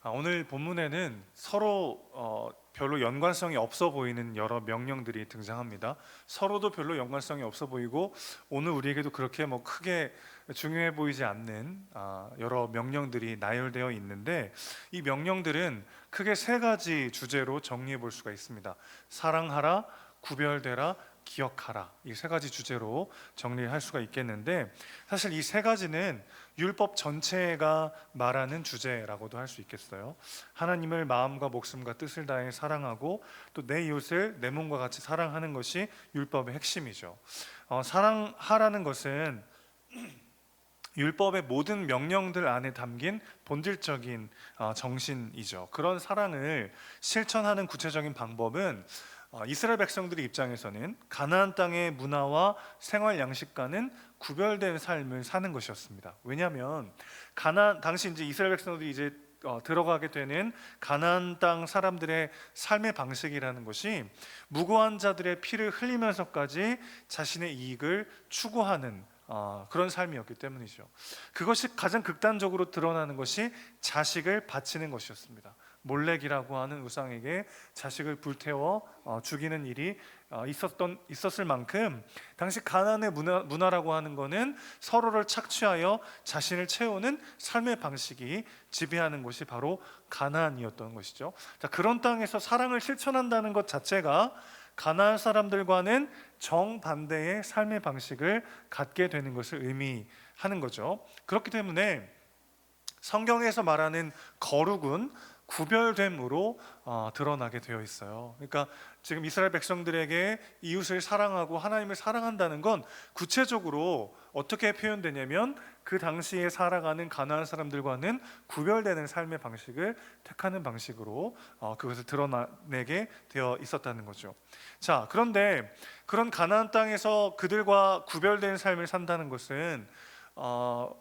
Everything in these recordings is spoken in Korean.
오늘 본문에는 서로 별로 연관성이 없어 보이는 여러 명령들이 등장합니다. 서로도 별로 연관성이 없어 보이고 오늘 우리에게도 그렇게 크게 중요해 보이지 않는 여러 명령들이 나열되어 있는데, 이 명령들은 크게 세 가지 주제로 정리해 볼 수가 있습니다. 사랑하라, 구별되라, 기억하라. 이 세 가지 주제로 정리할 수가 있겠는데, 사실 이 세 가지는 율법 전체가 말하는 주제라고도 할 수 있겠어요. 하나님을 마음과 목숨과 뜻을 다해 사랑하고 또 내 이웃을 내 몸과 같이 사랑하는 것이 율법의 핵심이죠. 사랑하라는 것은 율법의 모든 명령들 안에 담긴 본질적인 정신이죠. 그런 사랑을 실천하는 구체적인 방법은 이스라엘 백성들의 입장에서는 가나안 땅의 문화와 생활 양식과는 구별된 삶을 사는 것이었습니다. 왜냐하면 당시 이제 이스라엘 백성들이 이제 들어가게 되는 가나안 땅 사람들의 삶의 방식이라는 것이 무고한 자들의 피를 흘리면서까지 자신의 이익을 추구하는 그런 삶이었기 때문이죠. 그것이 가장 극단적으로 드러나는 것이 자식을 바치는 것이었습니다. 몰렉이라고 하는 우상에게 자식을 불태워 죽이는 일이 있었을 만큼, 당시 가나안의 문화라고 하는 것은 서로를 착취하여 자신을 채우는 삶의 방식이 지배하는 것이 바로 가나안이었던 것이죠. 자, 그런 땅에서 사랑을 실천한다는 것 자체가 가나안 사람들과는 정반대의 삶의 방식을 갖게 되는 것을 의미하는 거죠. 그렇기 때문에 성경에서 말하는 거룩은 구별됨으로 드러나게 되어 있어요. 그러니까 지금 이스라엘 백성들에게 이웃을 사랑하고 하나님을 사랑한다는 건 구체적으로 어떻게 표현되냐면, 그 당시에 살아가는 가나안 사람들과는 구별되는 삶의 방식을 택하는 방식으로 그것을 드러내게 되어 있었다는 거죠. 자, 그런데 그런 가나안 땅에서 그들과 구별된 삶을 산다는 것은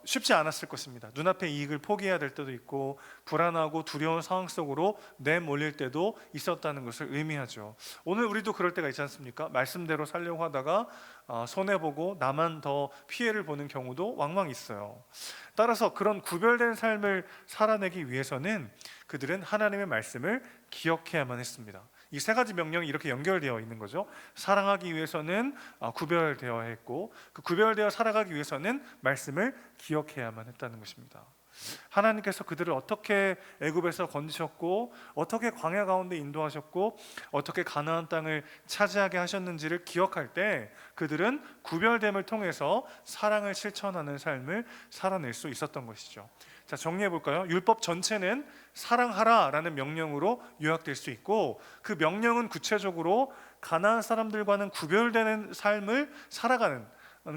쉽지 않았을 것입니다. 눈앞의 이익을 포기해야 될 때도 있고 불안하고 두려운 상황 속으로 내몰릴 때도 있었다는 것을 의미하죠. 오늘 우리도 그럴 때가 있지 않습니까? 말씀대로 살려고 하다가 손해보고 나만 더 피해를 보는 경우도 왕왕 있어요. 따라서 그런 구별된 삶을 살아내기 위해서는 그들은 하나님의 말씀을 기억해야만 했습니다. 이 세 가지 명령이 이렇게 연결되어 있는 거죠. 사랑하기 위해서는 구별되어야 했고, 그 구별되어 살아가기 위해서는 말씀을 기억해야만 했다는 것입니다. 하나님께서 그들을 어떻게 애굽에서 건지셨고, 어떻게 광야 가운데 인도하셨고, 어떻게 가나안 땅을 차지하게 하셨는지를 기억할 때 그들은 구별됨을 통해서 사랑을 실천하는 삶을 살아낼 수 있었던 것이죠. 자, 정리해 볼까요? 율법 전체는 사랑하라라는 명령으로 요약될 수 있고, 그 명령은 구체적으로 가나안 사람들과는 구별되는 삶을 살아가는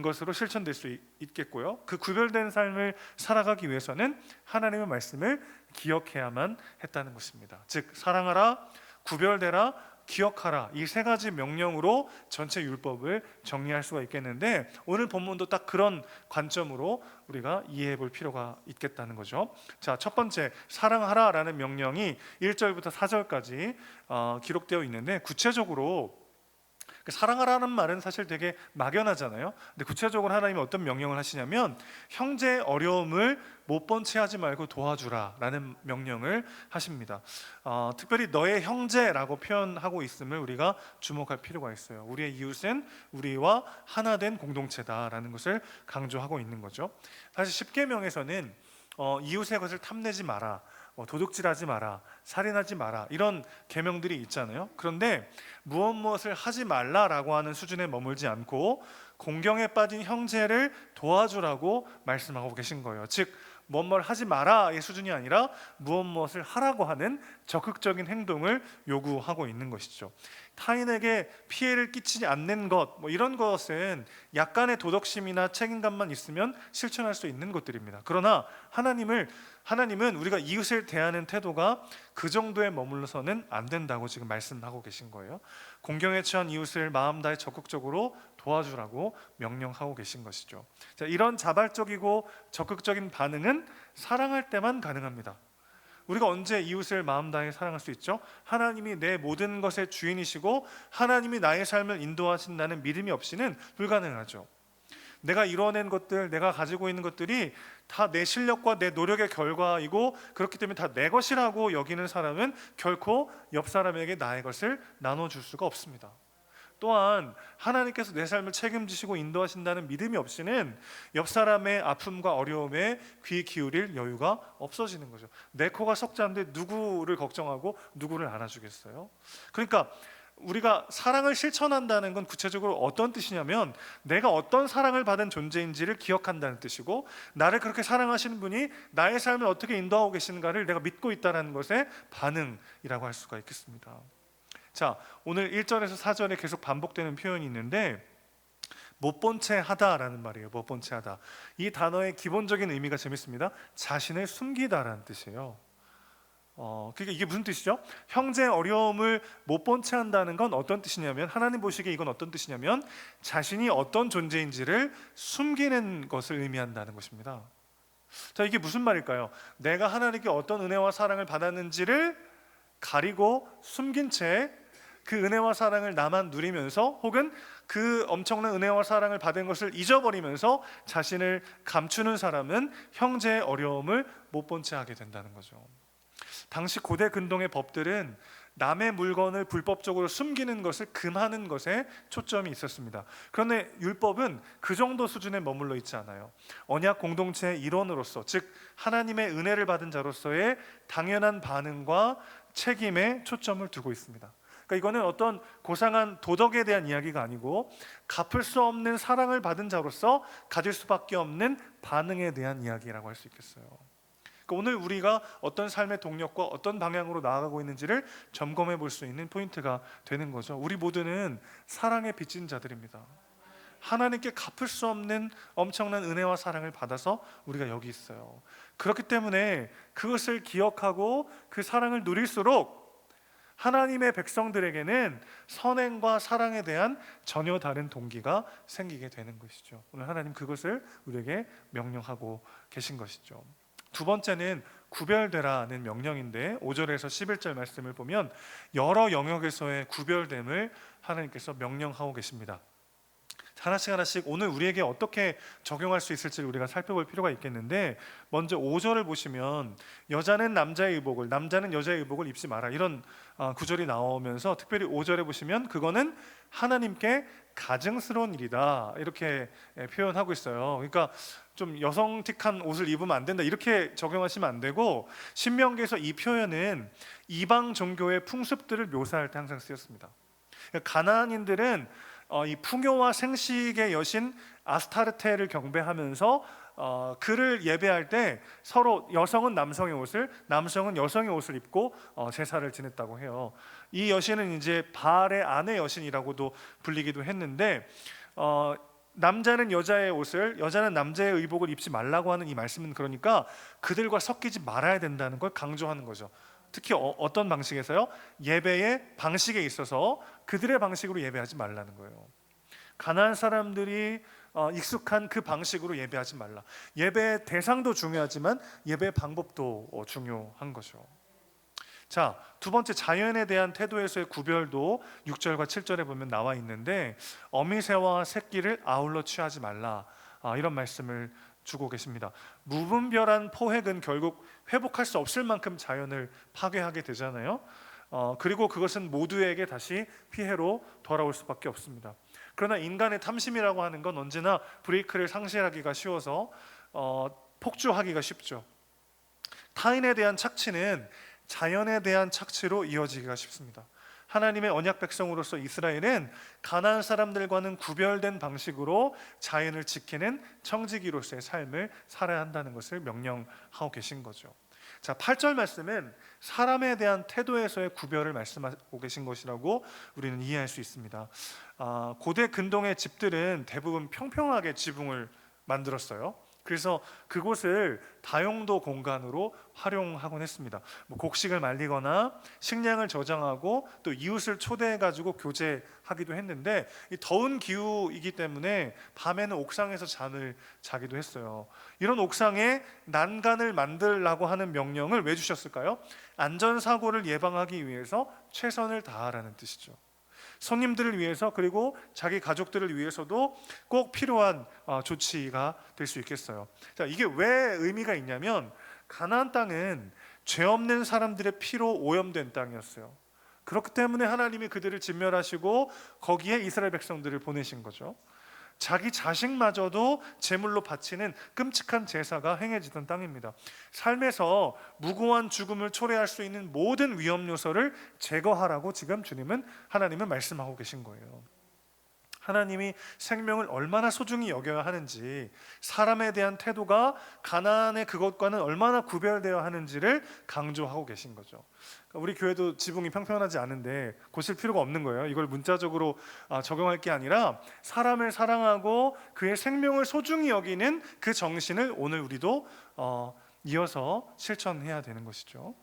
것으로 실천될 수 있겠고요. 그 구별된 삶을 살아가기 위해서는 하나님의 말씀을 기억해야만 했다는 것입니다. 즉, 사랑하라, 구별되라, 기억하라, 이 세 가지 명령으로 전체 율법을 정리할 수가 있겠는데, 오늘 본문도 딱 그런 관점으로 우리가 이해해 볼 필요가 있겠다는 거죠. 자, 첫 번째, 사랑하라라는 명령이 1절부터 4절까지 기록되어 있는데, 구체적으로 사랑하라는 말은 사실 되게 막연하잖아요. 근데 구체적으로 하나님이 어떤 명령을 하시냐면, 형제의 어려움을 못 본 채 하지 말고 도와주라 라는 명령을 하십니다. 특별히 너의 형제라고 표현하고 있음을 우리가 주목할 필요가 있어요. 우리의 이웃은 우리와 하나 된 공동체다라는 것을 강조하고 있는 거죠. 사실 십계명에서는 이웃의 것을 탐내지 마라, 도둑질하지 마라, 살인하지 마라, 이런 계명들이 있잖아요. 그런데 무엇을 하지 말라라고 하는 수준에 머물지 않고 공경에 빠진 형제를 도와주라고 말씀하고 계신 거예요. 즉, 무엇 하지 마라의 수준이 아니라 무엇을 하라고 하는 적극적인 행동을 요구하고 있는 것이죠. 타인에게 피해를 끼치지 않는 것, 이런 것은 약간의 도덕심이나 책임감만 있으면 실천할 수 있는 것들입니다. 그러나 하나님은 우리가 이웃을 대하는 태도가 그 정도에 머물러서는 안 된다고 지금 말씀하고 계신 거예요. 공경에 처한 이웃을 마음 다해 적극적으로 도와주라고 명령하고 계신 것이죠. 자, 이런 자발적이고 적극적인 반응은 사랑할 때만 가능합니다. 우리가 언제 이웃을 마음 다해 사랑할 수 있죠? 하나님이 내 모든 것의 주인이시고 하나님이 나의 삶을 인도하신다는 믿음이 없이는 불가능하죠. 내가 이뤄낸 것들, 내가 가지고 있는 것들이 다 내 실력과 내 노력의 결과이고 그렇기 때문에 다 내 것이라고 여기는 사람은 결코 옆 사람에게 나의 것을 나눠줄 수가 없습니다. 또한 하나님께서 내 삶을 책임지시고 인도하신다는 믿음이 없이는 옆 사람의 아픔과 어려움에 귀 기울일 여유가 없어지는 거죠. 내 코가 석자인데 누구를 걱정하고 누구를 안아주겠어요? 그러니까 우리가 사랑을 실천한다는 건 구체적으로 어떤 뜻이냐면 내가 어떤 사랑을 받은 존재인지를 기억한다는 뜻이고, 나를 그렇게 사랑하시는 분이 나의 삶을 어떻게 인도하고 계신가를 내가 믿고 있다는 것의 반응이라고 할 수가 있겠습니다. 자, 오늘 1절에서 4절에 계속 반복되는 표현이 있는데 못 본 채 하다라는 말이에요. 못 본 채 하다. 이 단어의 기본적인 의미가 재밌습니다. 자신을 숨기다라는 뜻이에요. 그러니까 이게 무슨 뜻이죠? 형제의 어려움을 못 본 채 한다는 건 어떤 뜻이냐면, 하나님 보시기에 이건 어떤 뜻이냐면 자신이 어떤 존재인지를 숨기는 것을 의미한다는 것입니다. 자, 이게 무슨 말일까요? 내가 하나님께 어떤 은혜와 사랑을 받았는지를 가리고 숨긴 채 그 은혜와 사랑을 나만 누리면서, 혹은 그 엄청난 은혜와 사랑을 받은 것을 잊어버리면서 자신을 감추는 사람은 형제의 어려움을 못 본 채 하게 된다는 거죠. 당시 고대 근동의 법들은 남의 물건을 불법적으로 숨기는 것을 금하는 것에 초점이 있었습니다. 그런데 율법은 그 정도 수준에 머물러 있지 않아요. 언약 공동체의 일원으로서, 즉 하나님의 은혜를 받은 자로서의 당연한 반응과 책임에 초점을 두고 있습니다. 그러니까 이거는 어떤 고상한 도덕에 대한 이야기가 아니고 갚을 수 없는 사랑을 받은 자로서 가질 수밖에 없는 반응에 대한 이야기라고 할 수 있겠어요. 그러니까 오늘 우리가 어떤 삶의 동력과 어떤 방향으로 나아가고 있는지를 점검해 볼 수 있는 포인트가 되는 거죠. 우리 모두는 사랑에 빚진 자들입니다. 하나님께 갚을 수 없는 엄청난 은혜와 사랑을 받아서 우리가 여기 있어요. 그렇기 때문에 그것을 기억하고 그 사랑을 누릴수록 하나님의 백성들에게는 선행과 사랑에 대한 전혀 다른 동기가 생기게 되는 것이죠. 오늘 하나님 그것을 우리에게 명령하고 계신 것이죠. 두 번째는 구별되라는 명령인데 5절에서 11절 말씀을 보면 여러 영역에서의 구별됨을 하나님께서 명령하고 계십니다. 하나씩 하나씩 오늘 우리에게 어떻게 적용할 수 있을지를 우리가 살펴볼 필요가 있겠는데, 먼저 5절을 보시면 여자는 남자의 의복을, 남자는 여자의 의복을 입지 마라, 이런 구절이 나오면서 특별히 5절에 보시면 그거는 하나님께 가증스러운 일이다, 이렇게 표현하고 있어요. 그러니까 좀 여성틱한 옷을 입으면 안 된다, 이렇게 적용하시면 안 되고, 신명기에서 이 표현은 이방 종교의 풍습들을 묘사할 때 항상 쓰였습니다. 그러니까 가나안인들은 이 풍요와 생식의 여신 아스타르테를 경배하면서 그를 예배할 때 서로 여성은 남성의 옷을, 남성은 여성의 옷을 입고 제사를 지냈다고 해요. 이 여신은 이제 바알의 아내 여신이라고도 불리기도 했는데, 남자는 여자의 옷을, 여자는 남자의 의복을 입지 말라고 하는 이 말씀은 그러니까 그들과 섞이지 말아야 된다는 걸 강조하는 거죠. 특히 어떤 방식에서요? 예배의 방식에 있어서 그들의 방식으로 예배하지 말라는 거예요. 가나안 사람들이 익숙한 그 방식으로 예배하지 말라. 예배의 대상도 중요하지만 예배의 방법도 중요한 거죠. 자, 두 번째, 자연에 대한 태도에서의 구별도 6절과 7절에 보면 나와 있는데, 어미새와 새끼를 아울러 취하지 말라, 이런 말씀을 주고 계십니다. 무분별한 포획은 결국 회복할 수 없을 만큼 자연을 파괴하게 되잖아요. 그리고 그것은 모두에게 다시 피해로 돌아올 수밖에 없습니다. 그러나 인간의 탐심이라고 하는 건 언제나 브레이크를 상실하기가 쉬워서 폭주하기가 쉽죠. 타인에 대한 착취는 자연에 대한 착취로 이어지기가 쉽습니다. 하나님의 언약 백성으로서 이스라엘은 가나안 사람들과는 구별된 방식으로 자연을 지키는 청지기로서의 삶을 살아야 한다는 것을 명령하고 계신 거죠. 자, 8절 말씀은 사람에 대한 태도에서의 구별을 말씀하고 계신 것이라고 우리는 이해할 수 있습니다. 고대 근동의 집들은 대부분 평평하게 지붕을 만들었어요. 그래서 그곳을 다용도 공간으로 활용하곤 했습니다. 곡식을 말리거나 식량을 저장하고 또 이웃을 초대해가지고 교제하기도 했는데, 이 더운 기후이기 때문에 밤에는 옥상에서 잠을 자기도 했어요. 이런 옥상에 난간을 만들라고 하는 명령을 왜 주셨을까요? 안전사고를 예방하기 위해서 최선을 다하라는 뜻이죠. 손님들을 위해서 그리고 자기 가족들을 위해서도 꼭 필요한 조치가 될 수 있겠어요. 자, 이게 왜 의미가 있냐면 가나안 땅은 죄 없는 사람들의 피로 오염된 땅이었어요. 그렇기 때문에 하나님이 그들을 진멸하시고 거기에 이스라엘 백성들을 보내신 거죠. 자기 자식마저도 제물로 바치는 끔찍한 제사가 행해지던 땅입니다. 삶에서 무고한 죽음을 초래할 수 있는 모든 위험 요소를 제거하라고 지금 하나님은 말씀하고 계신 거예요. 하나님이 생명을 얼마나 소중히 여겨야 하는지, 사람에 대한 태도가 가나안의 그것과는 얼마나 구별되어야 하는지를 강조하고 계신 거죠. 우리 교회도 지붕이 평평하지 않은데 고칠 필요가 없는 거예요. 이걸 문자적으로 적용할 게 아니라 사람을 사랑하고 그의 생명을 소중히 여기는 그 정신을 오늘 우리도 이어서 실천해야 되는 것이죠.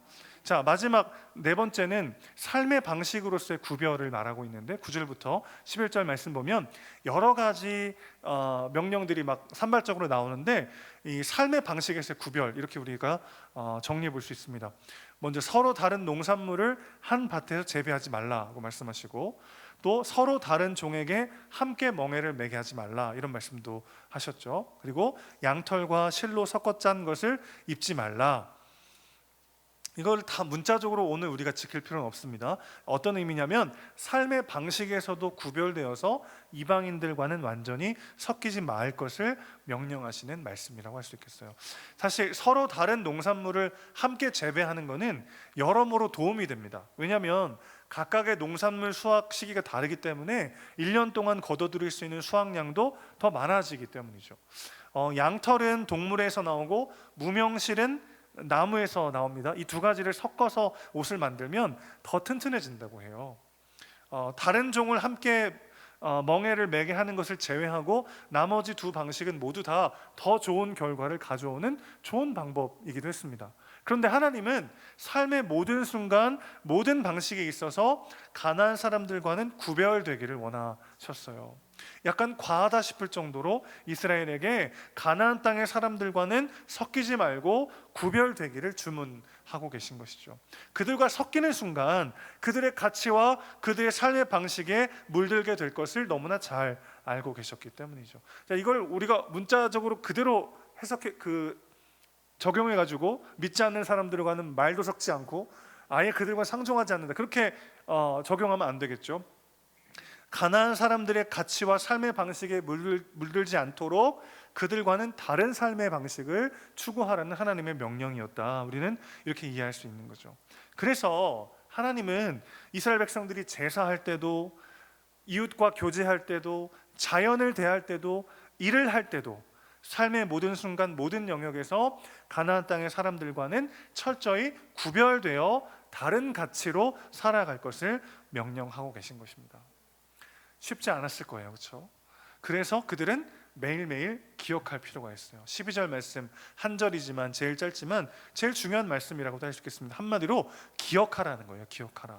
자, 마지막 네 번째는 삶의 방식으로서의 구별을 말하고 있는데 9절부터 11절 말씀 보면 여러 가지 명령들이 막 산발적으로 나오는데 이 삶의 방식에서의 구별, 이렇게 우리가 정리해 볼 수 있습니다. 먼저 서로 다른 농산물을 한 밭에서 재배하지 말라고 말씀하시고, 또 서로 다른 종에게 함께 멍에를 매게 하지 말라, 이런 말씀도 하셨죠. 그리고 양털과 실로 섞어 짠 것을 입지 말라. 이걸 다 문자적으로 오늘 우리가 지킬 필요는 없습니다. 어떤 의미냐면 삶의 방식에서도 구별되어서 이방인들과는 완전히 섞이지 말 것을 명령하시는 말씀이라고 할 수 있겠어요. 사실 서로 다른 농산물을 함께 재배하는 것은 여러모로 도움이 됩니다. 왜냐하면 각각의 농산물 수확 시기가 다르기 때문에 1년 동안 거둬들일 수 있는 수확량도 더 많아지기 때문이죠. 양털은 동물에서 나오고 무명실은 나무에서 나옵니다. 이 두 가지를 섞어서 옷을 만들면 더 튼튼해진다고 해요. 다른 종을 함께 멍에를 매게 하는 것을 제외하고 나머지 두 방식은 모두 다 더 좋은 결과를 가져오는 좋은 방법이기도 했습니다. 그런데 하나님은 삶의 모든 순간 모든 방식에 있어서 가나안 사람들과는 구별되기를 원하셨어요. 약간 과하다 싶을 정도로 이스라엘에게 가나안 땅의 사람들과는 섞이지 말고 구별되기를 주문하고 계신 것이죠. 그들과 섞이는 순간 그들의 가치와 그들의 삶의 방식에 물들게 될 것을 너무나 잘 알고 계셨기 때문이죠. 자, 이걸 우리가 문자적으로 그대로 해석해 적용해 가지고 믿지 않는 사람들과는 말도 섞지 않고 아예 그들과 상종하지 않는다, 그렇게 적용하면 안 되겠죠. 가나안 사람들의 가치와 삶의 방식에 물들지 않도록 그들과는 다른 삶의 방식을 추구하라는 하나님의 명령이었다. 우리는 이렇게 이해할 수 있는 거죠. 그래서 하나님은 이스라엘 백성들이 제사할 때도, 이웃과 교제할 때도, 자연을 대할 때도, 일을 할 때도 삶의 모든 순간 모든 영역에서 가나안 땅의 사람들과는 철저히 구별되어 다른 가치로 살아갈 것을 명령하고 계신 것입니다. 쉽지 않았을 거예요, 그렇죠? 그래서 그들은 매일매일 기억할 필요가 있어요. 12절 말씀 한 절이지만 제일 짧지만 제일 중요한 말씀이라고도 할 수 있겠습니다. 한마디로 기억하라는 거예요. 기억하라.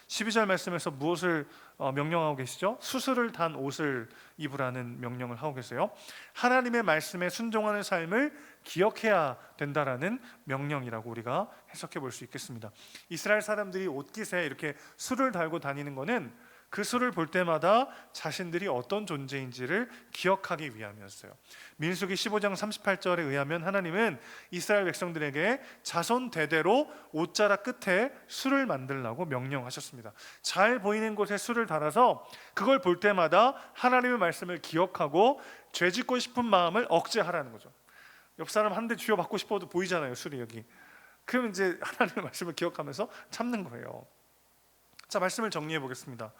12절 말씀에서 무엇을 명령하고 계시죠? 수술을 단 옷을 입으라는 명령을 하고 계세요. 하나님의 말씀에 순종하는 삶을 기억해야 된다라는 명령이라고 우리가 해석해 볼 수 있겠습니다. 이스라엘 사람들이 옷깃에 이렇게 술을 달고 다니는 것은 그 수를 볼 때마다 자신들이 어떤 존재인지를 기억하기 위함이었어요. 민수기 15장 38절에 의하면 하나님은 이스라엘 백성들에게 자손 대대로 옷자락 끝에 수를 만들라고 명령하셨습니다. 잘 보이는 곳에 수를 달아서 그걸 볼 때마다 하나님의 말씀을 기억하고 죄짓고 싶은 마음을 억제하라는 거죠. 옆 사람 한 대 쥐어받고 싶어도 보이잖아요, 술이 여기. 그럼 이제 하나님의 말씀을 기억하면서 참는 거예요. 자, 말씀을 정리해 보겠습니다.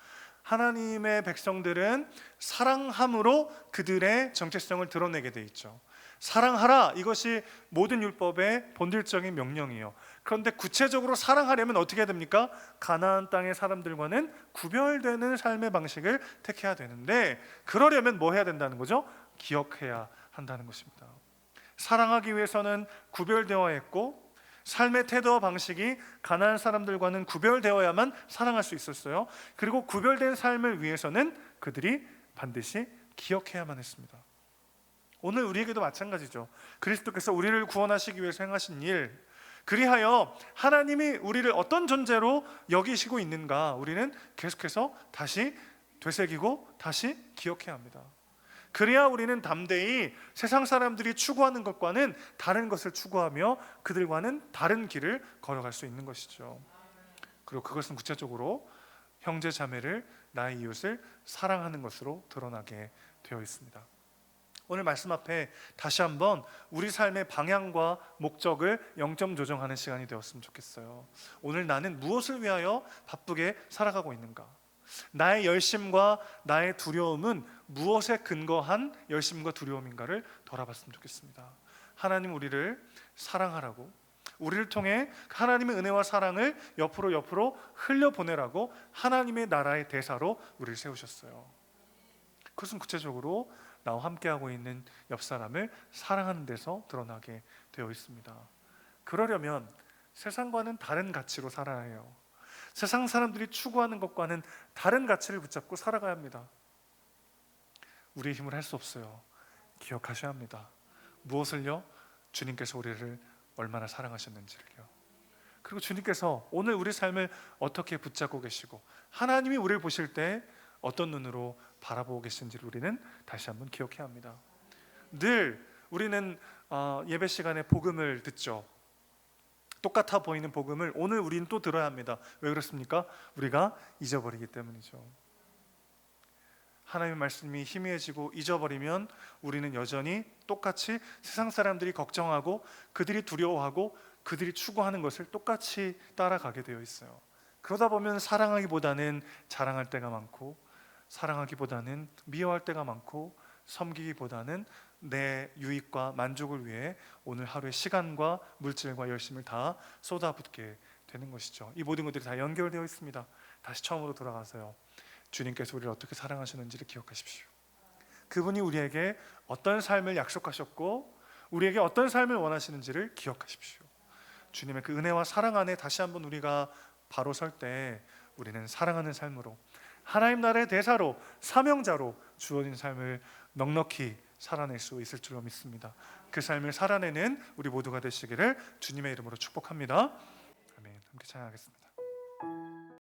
하나님의 백성들은 사랑함으로 그들의 정체성을 드러내게 돼 있죠. 사랑하라, 이것이 모든 율법의 본질적인 명령이에요. 그런데 구체적으로 사랑하려면 어떻게 해야 됩니까? 가나안 땅의 사람들과는 구별되는 삶의 방식을 택해야 되는데, 그러려면 뭐 해야 된다는 거죠? 기억해야 한다는 것입니다. 사랑하기 위해서는 구별되어야 했고, 삶의 태도와 방식이 가나안 사람들과는 구별되어야만 사랑할 수 있었어요. 그리고 구별된 삶을 위해서는 그들이 반드시 기억해야만 했습니다. 오늘 우리에게도 마찬가지죠. 그리스도께서 우리를 구원하시기 위해서 행하신 일, 그리하여 하나님이 우리를 어떤 존재로 여기시고 있는가 우리는 계속해서 다시 되새기고 다시 기억해야 합니다. 그래야 우리는 담대히 세상 사람들이 추구하는 것과는 다른 것을 추구하며 그들과는 다른 길을 걸어갈 수 있는 것이죠. 그리고 그것은 구체적으로 형제 자매를, 나의 이웃을 사랑하는 것으로 드러나게 되어 있습니다. 오늘 말씀 앞에 다시 한번 우리 삶의 방향과 목적을 영점 조정하는 시간이 되었으면 좋겠어요. 오늘 나는 무엇을 위하여 바쁘게 살아가고 있는가? 나의 열심과 나의 두려움은 무엇에 근거한 열심과 두려움인가를 돌아봤으면 좋겠습니다. 하나님 우리를 사랑하라고, 우리를 통해 하나님의 은혜와 사랑을 옆으로 흘려보내라고 하나님의 나라의 대사로 우리를 세우셨어요. 그것은 구체적으로 나와 함께하고 있는 옆 사람을 사랑하는 데서 드러나게 되어 있습니다. 그러려면 세상과는 다른 가치로 살아야 해요. 세상 사람들이 추구하는 것과는 다른 가치를 붙잡고 살아가야 합니다. 우리의 힘을 할 수 없어요. 기억하셔야 합니다. 무엇을요? 주님께서 우리를 얼마나 사랑하셨는지를요. 그리고 주님께서 오늘 우리 삶을 어떻게 붙잡고 계시고 하나님이 우리를 보실 때 어떤 눈으로 바라보고 계신지를 우리는 다시 한번 기억해야 합니다. 늘 우리는 예배 시간에 복음을 듣죠. 똑같아 보이는 복음을 오늘 우리는 또 들어야 합니다. 왜 그렇습니까? 우리가 잊어버리기 때문이죠. 하나님의 말씀이 희미해지고 잊어버리면 우리는 여전히 똑같이 세상 사람들이 걱정하고 그들이 두려워하고 그들이 추구하는 것을 똑같이 따라가게 되어 있어요. 그러다 보면 사랑하기보다는 자랑할 때가 많고, 사랑하기보다는 미워할 때가 많고, 섬기기보다는 내 유익과 만족을 위해 오늘 하루의 시간과 물질과 열심을 다 쏟아붓게 되는 것이죠. 이 모든 것들이 다 연결되어 있습니다. 다시 처음으로 돌아가서요, 주님께서 우리를 어떻게 사랑하시는지를 기억하십시오. 그분이 우리에게 어떤 삶을 약속하셨고 우리에게 어떤 삶을 원하시는지를 기억하십시오. 주님의 그 은혜와 사랑 안에 다시 한번 우리가 바로 설 때 우리는 사랑하는 삶으로, 하나님 나라의 대사로, 사명자로 주어진 삶을 넉넉히 살아낼 수 있을 줄로 믿습니다. 그 삶을 살아내는 우리 모두가 되시기를 주님의 이름으로 축복합니다. 아멘. 함께 찬양하겠습니다.